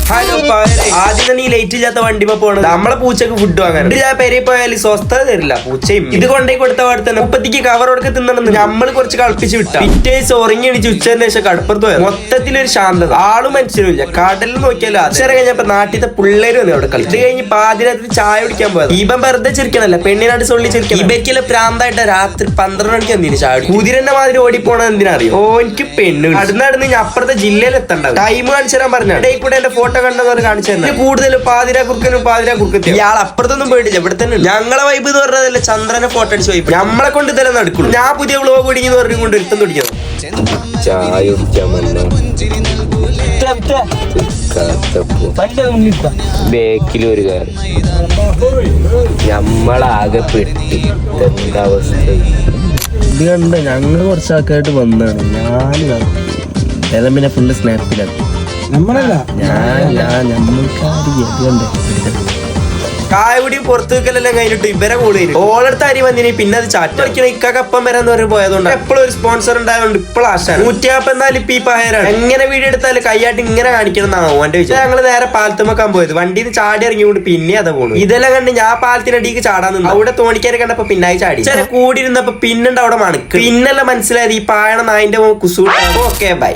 Hello ആദ്യം തന്നെ ഈ ലൈറ്റ് ഇല്ലാത്ത വണ്ടി പോണത് നമ്മളെ പൂച്ചക്ക് ഫുഡ് വാങ്ങാൻ ഞാൻ പെരയിൽ പോയാൽ സ്വസ്ഥത തരില്ല പൂച്ചയും ഇത് കൊണ്ടേ കൊടുത്ത പാടെ തന്നെ മുപ്പത്തിക്ക് കവർ കൊടുക്ക തിന്നണമെന്ന് നമ്മൾ കുറച്ച് കളിപ്പിച്ച് വിട്ട പിറ്റേസ് ഉറങ്ങി അടിച്ച് ഉച്ചതിന് ശേഷം കടുപ്പുറത്ത് പോയത് മൊത്തത്തിലൊരു ശാന്തത ആളും മനുഷ്യനും ഇല്ല കടലിൽ നോക്കിയാലോ അച്ഛനെ കഴിഞ്ഞപ്പോ നാട്ടിലത്തെ പിള്ളേരും വന്നു അവിടെ കളിച്ച് കഴിഞ്ഞ് പാതിരാത്രി ചായ കുടിക്കാൻ പോയത് ഇവൻ വെറുതെ ചിരിക്കണല്ല പെണ്ണിനാട് സൊള്ളി ചിരിക്കണം ഇവയ്ക്കല്ല പ്രാന്തായിട്ട് രാത്രി 12 മണിക്ക് എന്തിനു ചായ കുതിരന്റെ മാതിരി ഓടിപ്പോണത് എന്തിനറിയോ ഓ എനിക്ക് പെണ്ണ് നടന്ന് ഞാൻ അപ്പുറത്തെ ജില്ലയിൽ എത്തണ്ടാവും ടൈം കാണിച്ചു തരാൻ പറഞ്ഞ കൂടെ എന്റെ ഫോട്ടോ കണ്ടെന്ന് കാണിച്ചു തന്നെ കൂടുതൽ പാതിരാ കുറുക്കത്തി ഇയാൾ അപ്പുറത്തൊന്നും പോയിട്ടില്ല ഇവിടെ തന്നെ ഞങ്ങളെ വൈബ് എന്ന് പറഞ്ഞതല്ലേ ചന്ദ്രനെ ഫോട്ടോ അടിച്ച് വൈബ് നമ്മളെ കൊണ്ട് ഇതെല്ലാം നടക്കുള്ളൂ ഞാൻ പുതിയ വ്ലോഗ് പിടിക്കുന്നു പറഞ്ഞു കൊണ്ട് ഇരുത്തം തുടിക്കണം ചായ ബേക്കിലൊരു കാര്യം നമ്മളാകെ പെട്ടി എന്താ അവസ്ഥ ഇത് കണ്ട ഞങ്ങൾ കുറച്ച് ആൾക്കാരായിട്ട് വന്നതാണ് ഞാൻ പിന്നെ ഫുള്ള് സ്നാപ്പിലാണ് കായകുടി പുറത്തു വെക്കലെല്ലാം കഴിഞ്ഞിട്ട് ഇവരെ കൂടുതൽ ഓളടുത്ത് അരി വന്നിനി പിന്നെ അത് ചാറ്റ് കളിക്കണ ഇക്കൊപ്പം വരാന്ന് പറഞ്ഞ് പോയതുകൊണ്ട് എപ്പോഴും ഒരു സ്പോൺസർ ഉണ്ടായതുകൊണ്ട് ഇപ്പോൾ ആശാണ് 150 എന്നാലും ഇപ്പൊ ഈ പായരാണ് എങ്ങനെ വീഡിയോ എടുത്താലും കൈയായിട്ട് ഇങ്ങനെ കാണിക്കണം എന്നാണ് ഓന്റെ വിഷയം ഞങ്ങള് നേരെ പാലത്തുമക്കാൻ പോയത് വണ്ടിയിൽ ചാടി ഇറങ്ങിക്കൊണ്ട് പിന്നെ അതാ പോണു ഇതെല്ലാം കണ്ട് ഞാൻ പാലത്തിനടിക്ക് ചാടാൻ നിന്ന് അവിടെ തോണിക്കാരെ കണ്ടപ്പോ പിന്നായി ചാടി ചില കൂടി ഇരുന്നപ്പോ പിന്നുണ്ട് അവിടെ മണക്ക് പിന്നെല്ലാം മനസ്സിലായത് ഈ പായണ നായിന്റെ കുസൂട്ട് ഓക്കെ ബൈ.